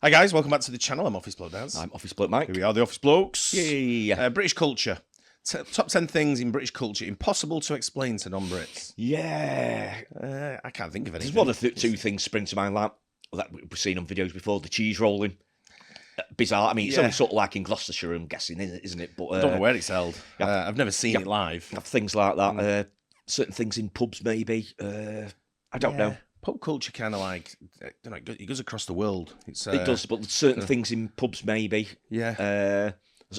Hi guys, welcome back to the channel. I'm Office Bloke Daz. I'm Office Bloke Mike. Here we are, the Office Blokes. Yeah. British culture. Top 10 things in British culture impossible to explain to non-Brits. Yeah. I can't think of anything. There's one of the two things spring to mind like that we've seen on videos before, the cheese rolling. Bizarre. I mean, it's only sort of like in Gloucestershire, I'm guessing, isn't it? But I don't know where it's held. I've never seen it live. Things like that. Certain things in pubs, maybe. I don't know. Pub culture kind of like, I don't know, it goes across the world. It does, but certain things in pubs, maybe. Yeah.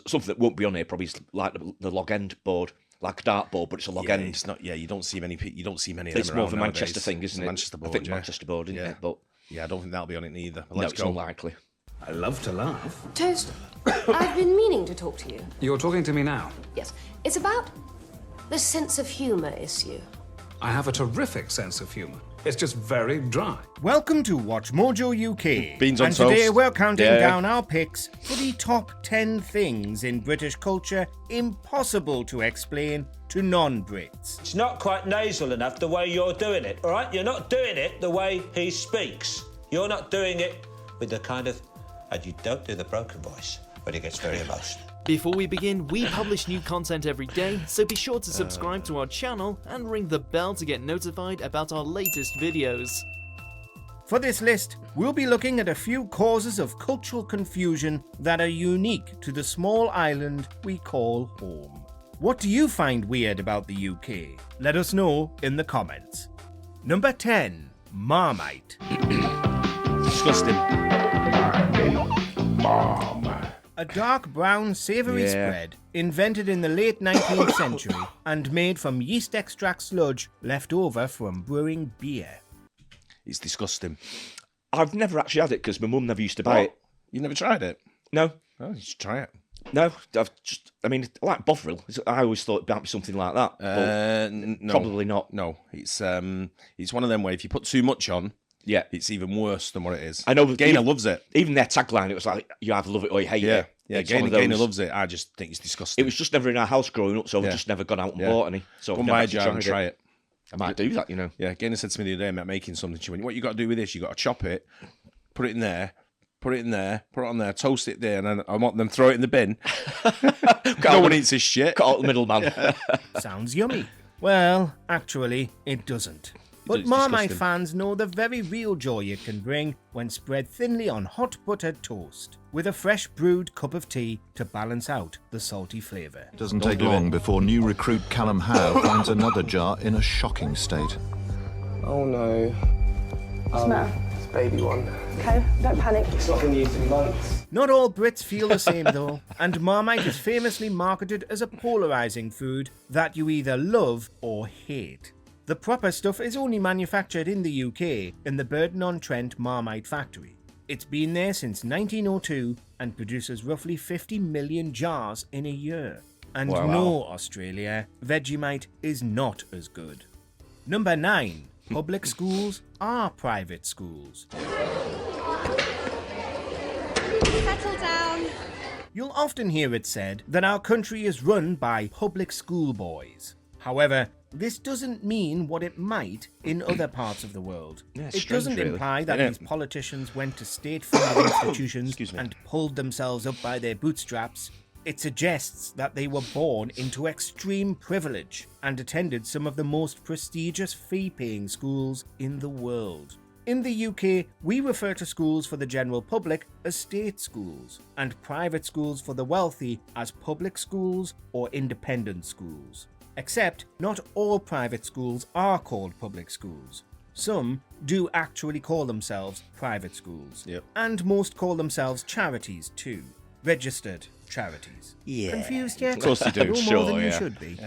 Something that won't be on here probably is like the log end board, like a dartboard, but it's a log end. It's not. Yeah, you don't see many. You don't see many. It's more of a nowadays. Manchester thing, isn't it? Manchester board. I think Manchester board, isn't it? But yeah, I don't think that'll be on it neither. But no, let's it's go. unlikely. I love to laugh. Toast, I've been meaning to talk to you. You're talking to me now. Yes. It's about the sense of humour issue. I have a terrific sense of humour. It's just very dry. Welcome to Watch Mojo UK. Beans on and today toast. we're counting down our picks for the top 10 things in British culture impossible to explain to non-Brits. It's not quite nasal enough the way you're doing it, all right? You're not doing it the way he speaks. You're not doing it with the kind of... And you don't do the broken voice when he gets very emotional. Before we begin, we publish new content every day, so be sure to subscribe to our channel and ring the bell to get notified about our latest videos. For this list, we'll be looking at a few causes of cultural confusion that are unique to the small island we call home. What do you find weird about the UK? Let us know in the comments. Number 10. Marmite. Disgusting. A dark brown savoury spread invented in the late 19th century and made from yeast extract sludge left over from brewing beer. It's disgusting. I've never actually had it because my mum never used to buy it. You never tried it? No. Oh, you should try it. No, I like Bovril. I always thought it might be something like that. No, probably not. No, it's one of them where if you put too much on, yeah, it's even worse than what it is. I know. Gaynor loves it. Even their tagline, it was like, you either love it or you hate it. Yeah, Gaynor loves it. I just think it's disgusting. It was just never in our house growing up, so I've just never gone out and bought any. So go and buy a jar and try it. I might do that, you know. Yeah, Gaynor said to me the other day, I'm making something. She went, what you got to do with this? You got to chop it, put it in there, put it on there, toast it there, and then I want them to throw it in the bin. No one eats this shit. Cut out the middleman. Sounds yummy. Well, actually, it doesn't. But Marmite fans know the very real joy it can bring when spread thinly on hot buttered toast, with a fresh brewed cup of tea to balance out the salty flavour. It doesn't take long before new recruit Callum Howe finds another jar in a shocking state. Oh no. What's the matter? It's a baby one. Okay, don't panic. It's not been used in months. Not all Brits feel the same though, and Marmite is famously marketed as a polarising food that you either love or hate. The proper stuff is only manufactured in the UK in the Burton-on-Trent Marmite factory. It's been there since 1902 and produces roughly 50 million jars in a year. And no, Australia, Vegemite is not as good. Number 9. Public schools are private schools. Settle down. You'll often hear it said that our country is run by public school boys. However, this doesn't mean what it might in other parts of the world. It doesn't imply that these politicians went to state-funded institutions and pulled themselves up by their bootstraps. It suggests that they were born into extreme privilege and attended some of the most prestigious fee-paying schools in the world. In the UK, we refer to schools for the general public as state schools, and private schools for the wealthy as public schools or independent schools. Except, not all private schools are called public schools. Some do actually call themselves private schools. And most call themselves charities too. Registered charities. Confused yet? Of course they do. No more than you should be.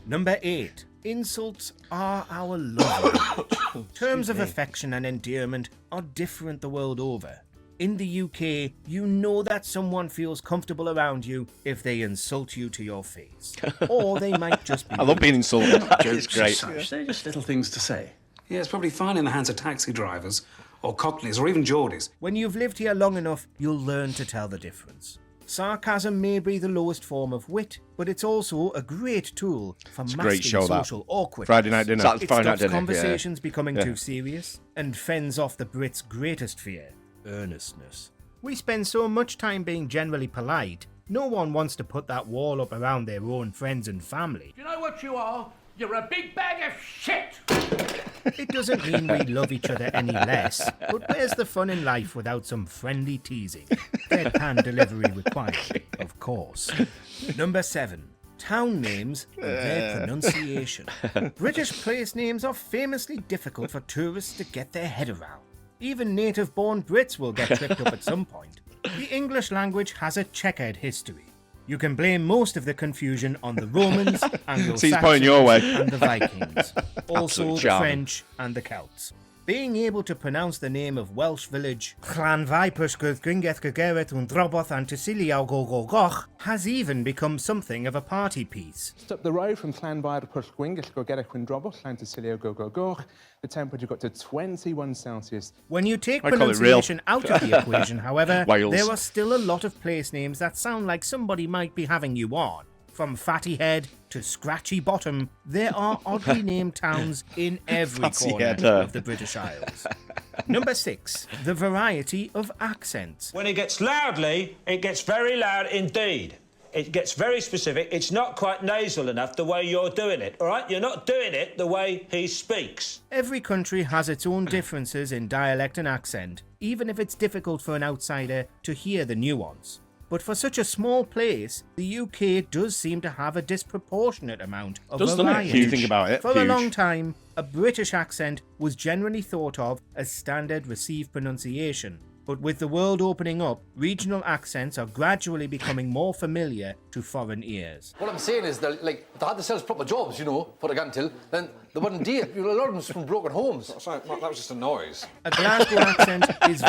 Number 8. Insults are our love language. Terms of affection and endearment are different the world over. In the UK, you know that someone feels comfortable around you if they insult you to your face. Or they might just be... I love being insulted. It's great. They're just little things to say. Yeah, it's probably fine in the hands of taxi drivers, or cockneys, or even Geordies. When you've lived here long enough, you'll learn to tell the difference. Sarcasm may be the lowest form of wit, but it's also a great tool for masking social awkwardness. Friday night dinner. It stops conversations becoming too serious and fends off the Brits' greatest fear, earnestness. We spend so much time being generally polite, no one wants to put that wall up around their own friends and family. You know what you are? You're a big bag of shit! It doesn't mean we love each other any less, but where's the fun in life without some friendly teasing? Deadpan delivery required, of course. Number 7. Town names and their pronunciation. British place names are famously difficult for tourists to get their head around. Even native-born Brits will get tripped up at some point. The English language has a checkered history. You can blame most of the confusion on the Romans, Anglo-Saxons, and the Vikings. Also the French and the Celts. Being able to pronounce the name of Welsh village has even become something of a party piece. Up the road from the temperature got to 21 Celsius. When you take pronunciation out of the equation, however, there are still a lot of place names that sound like somebody might be having you on. From Fatty Head to Scratchy Bottom, there are oddly named towns in every corner of the British Isles. Number 6, the variety of accents. When it gets loudly, it gets very loud indeed. It gets very specific. It's not quite nasal enough the way you're doing it, all right? You're not doing it the way he speaks. Every country has its own differences in dialect and accent, even if it's difficult for an outsider to hear the nuance. But for such a small place, the UK does seem to have a disproportionate amount of variety. If you think about it. For a long time, a British accent was generally thought of as standard received pronunciation. But with the world opening up, regional accents are gradually becoming more familiar to foreign ears. What I'm saying is that, like, if they had themselves proper jobs, you know, for a until, then they wouldn't date. You know, a lot of them's from broken homes. That was just a noise. A Glasgow accent is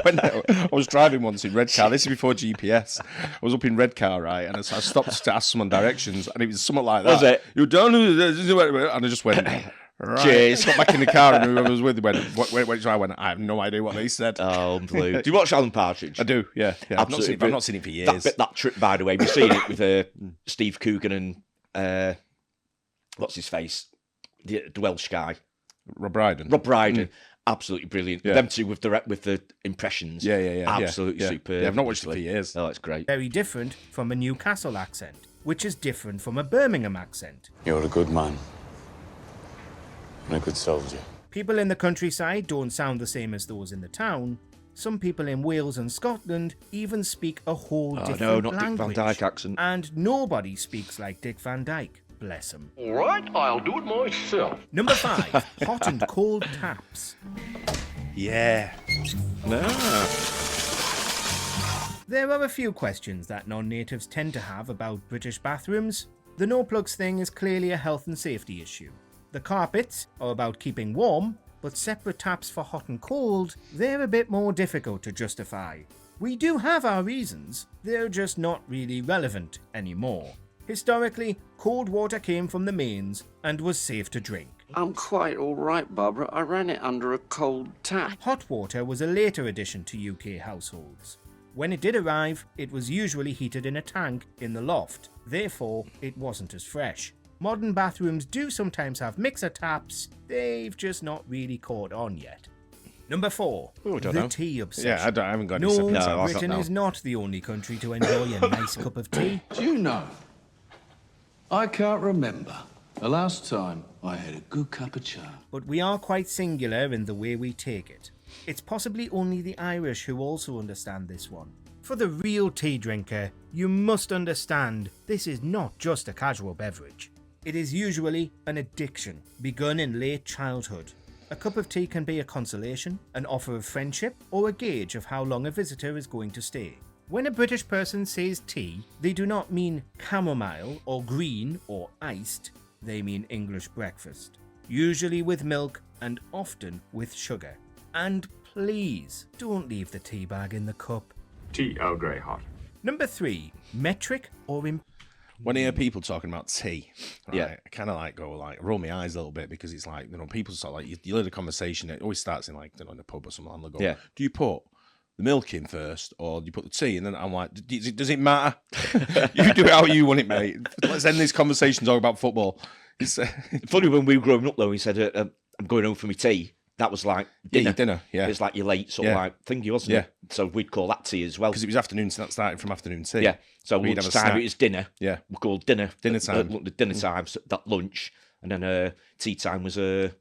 when I was driving once in Redcar, this is before GPS. I was up in Redcar, right, and I stopped to ask someone directions, and it was something like that. Was it? You don't know, and I just went, right. Cheers. Got back in the car, and whoever was with me went, what, I went, I have no idea what they said. Oh, unbelievable. Do you watch Alan Partridge? I do, yeah. I've not seen it for years. That trip, by the way, we've seen it with Steve Coogan and, what's his face? The Welsh guy. Rob Brydon. Absolutely brilliant. Yeah. Them two with the impressions. Yeah. Absolutely superb. Yeah, I've not watched it for years. Oh, it's great. very different from a Newcastle accent, which is different from a Birmingham accent. You're a good man. And a good soldier. People in the countryside don't sound the same as those in the town. Some people in Wales and Scotland even speak a whole different not language. Dick Van Dyke accent. And nobody speaks like Dick Van Dyke. Bless him. All right, I'll do it myself. Number 5, hot and cold taps. Yeah. There are a few questions that non-natives tend to have about British bathrooms. The no-plugs thing is clearly a health and safety issue. The carpets are about keeping warm, but separate taps for hot and cold, they're a bit more difficult to justify. We do have our reasons, they're just not really relevant anymore. Historically, cold water came from the mains and was safe to drink. I'm quite all right, Barbara. I ran it under a cold tap. Hot water was a later addition to UK households. When it did arrive, it was usually heated in a tank in the loft, therefore it wasn't as fresh. Modern bathrooms do sometimes have mixer taps, they've just not really caught on yet. Number 4, the tea obsession. Yeah, I haven't got any No, separate Britain is not the only country to enjoy a nice cup of tea. Do you know, I can't remember the last time I had a good cup of chai. But we are quite singular in the way we take it. It's possibly only the Irish who also understand this one. For the real tea drinker, you must understand this is not just a casual beverage. It is usually an addiction, begun in late childhood. A cup of tea can be a consolation, an offer of friendship, or a gauge of how long a visitor is going to stay. When a British person says tea, they do not mean chamomile or green or iced, they mean English breakfast. Usually with milk and often with sugar. And please, don't leave the tea bag in the cup. Tea Earl Grey hot. Number 3, metric or When I hear people talking about tea, right, Yeah. I kind of roll my eyes a little bit because it's like, people sort of like, you lead a conversation, it always starts in in a pub or something, and they'll go, Yeah. do you put the milk in first or do you put the tea? And then I'm like, does it matter? You do it how you want it, mate. Let's end this conversation talking about football. It's Funny when we were growing up, though, he said, I'm going home for my tea. That was like Yeah, dinner. your dinner, yeah. It's like your late sort of Yeah. like thingy, wasn't Yeah. it? So we'd call that tea as well. Because it was afternoon, so that started from afternoon tea. Yeah. So We'd have a lunchtime snack. it was dinner. Yeah. We called dinner. Dinner time. Dinner time. So that lunch, and then tea time was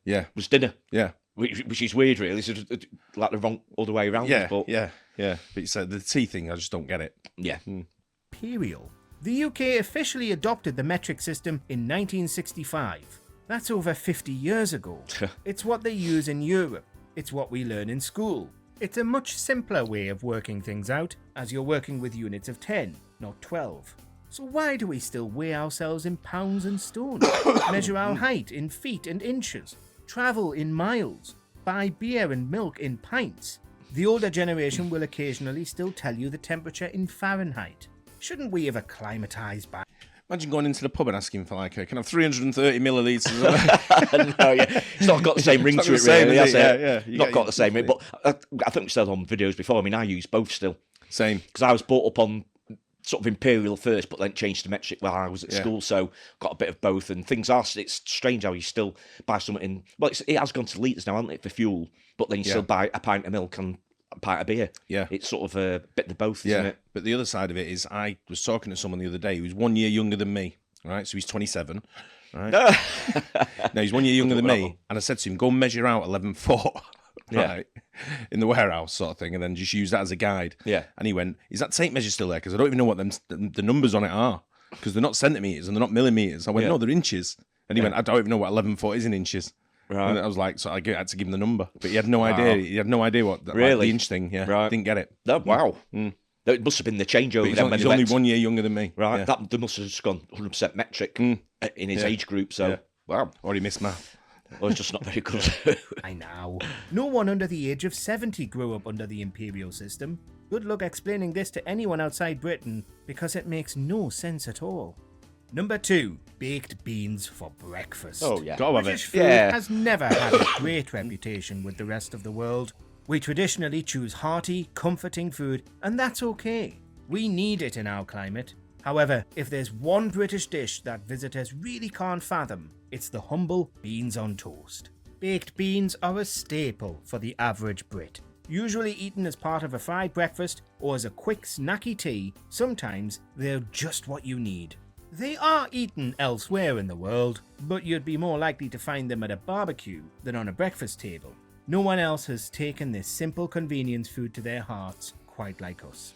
Yeah. was dinner. Yeah. Which is weird, really. It's like the wrong other way around. Yeah, but yeah. But it's, the tea thing, I just don't get it. yeah. Imperial. The UK officially adopted the metric system in 1965. That's over 50 years ago. It's what they use in Europe. It's what we learn in school. It's a much simpler way of working things out, as you're working with units of 10, not 12. So why do we still weigh ourselves in pounds and stones, measure our height in feet and inches, travel in miles, buy beer and milk in pints? The older generation will occasionally still tell you the temperature in Fahrenheit. Shouldn't we have acclimatized back? Imagine going into the pub and asking for like, can I have 330 millilitres? No, yeah. It's not got the same ring It's to not it, the same, really. is Has it? it? Yeah, yeah. Not got the same ring. But I think we said on videos before, I mean, I use both still. Same. Because I was brought up on sort of imperial first, but then changed to metric while I was at Yeah. school, so got a bit of both. And things are, it's strange how you still buy something in, well, it has gone to litres now, hasn't it, for fuel, but then you still buy a pint of milk and a pint of beer. Yeah. It's sort of a bit of both, isn't it? But the other side of it is, I was talking to someone the other day who's 1 year younger than me, right? So he's 27, right? No, he's 1 year younger than me. And I said to him, go and measure out 11 foot, right? In the warehouse sort of thing, and then just use that as a guide. Yeah. And he went, is that tape measure still there? Because I don't even know what the numbers on it are. Because they're not centimetres and they're not millimetres. I went, no, they're inches. And he went, I don't even know what 11 foot is in inches. Right. And I was like, so I had to give him the number. But he had no idea. He had no idea what like, Really? the inch thing. Yeah. Right. Didn't get it. Oh, wow. It must have been the changeover. But he's only 1 year younger than me. Right, Yeah. that they must have just gone 100% metric in his age group. So, wow. Or he missed math. Well, it's just not very good. I know. No one under the age of 70 grew up under the imperial system. Good luck explaining this to anyone outside Britain, because it makes no sense at all. Number 2, baked beans for breakfast. Oh, yeah. Gotta have British it. food Yeah. has never had a great reputation with the rest of the world. We traditionally choose hearty, comforting food, and that's okay. We need it in our climate. However, if there's one British dish that visitors really can't fathom, it's the humble beans on toast. Baked beans are a staple for the average Brit. Usually eaten as part of a fried breakfast or as a quick snacky tea, sometimes they're just what you need. They are eaten elsewhere in the world, but you'd be more likely to find them at a barbecue than on a breakfast table. No one else has taken this simple convenience food to their hearts quite like us.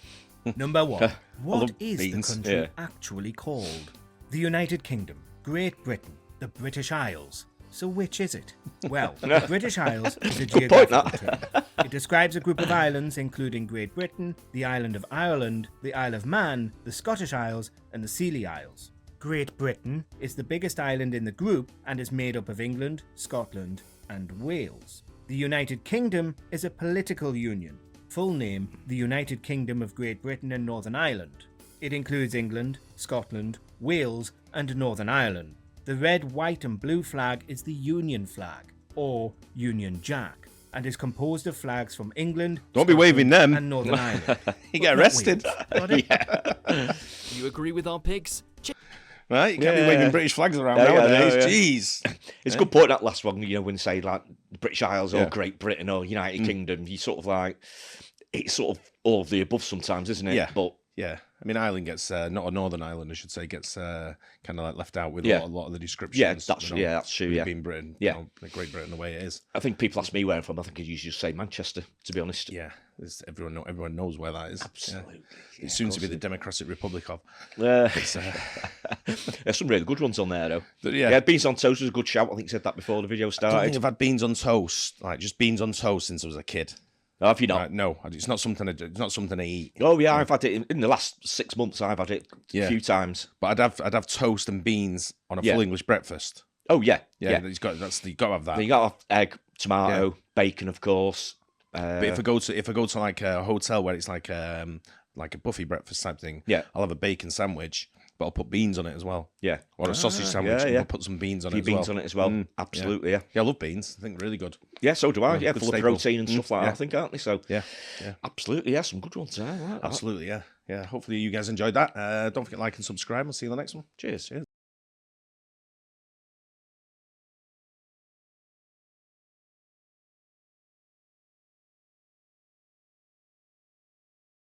Number 1. What love is beans. the country Yeah. actually called? The United Kingdom, Great Britain, the British Isles. So which is it? Well, the British Isles is a Good point, geographical term. It describes a group of islands including Great Britain, the island of Ireland, the Isle of Man, the Scottish Isles, and the Scilly Isles. Great Britain is the biggest island in the group and is made up of England, Scotland, and Wales. The United Kingdom is a political union. Full name, the United Kingdom of Great Britain and Northern Ireland. It includes England, Scotland, Wales, and Northern Ireland. The red, white, and blue flag is the Union flag, or Union Jack, and is composed of flags from England, Don't be waving them. and Northern Ireland. You But get not arrested. Wales. Got it? Do you agree with our picks? Right? You can't be waving British flags around Yeah, yeah, nowadays. yeah. Jeez. It's a good point, that last one, when you say like the British Isles or Yeah. Great Britain or United Kingdom, you sort of like, it's sort of all of the above sometimes, isn't it? Yeah. But Yeah. I mean, Ireland gets, not a Northern Ireland, I should say, gets kind of like left out with Yeah. a lot of the descriptions. Yeah, that's true, yeah. Being Britain, Yeah. Great Britain the way it is. I think people ask me where I'm from, I think I usually just say Manchester, to be honest. Yeah. Everyone knows where that is. Absolutely. Yeah. It's soon to be the Democratic Republic of. There's some really good ones on there, though. Yeah. Beans on toast was a good shout. I think you said that before the video I don't started. think I've had beans on toast, like just beans on toast since I was a kid. Oh, have you not? Right, no, it's not something. It's not something I eat. Oh yeah, I've had it in the last 6 months. I've had it a Yeah. few times. But I'd have toast and beans on a Yeah. full English breakfast. Oh yeah, Yeah, you got to have that. Then you got to have egg, tomato, bacon, of course. But if I go to like a hotel where it's like a buffet breakfast type thing, Yeah. I'll have a bacon sandwich, but I'll put beans on it as well. Yeah. Or a sausage sandwich, yeah, and yeah. I'll put some beans on A few it as well. beans on it as well. Absolutely, yeah. Yeah, I love beans. I think really good. Yeah, so do I. Yeah, Yeah, good full of staple. protein and stuff like that, Yeah. I think, aren't they? So Yeah. absolutely, yeah, some good ones there. I like that. Absolutely, yeah. Hopefully you guys enjoyed that. Don't forget to like and subscribe. I'll see you in the next one. Cheers.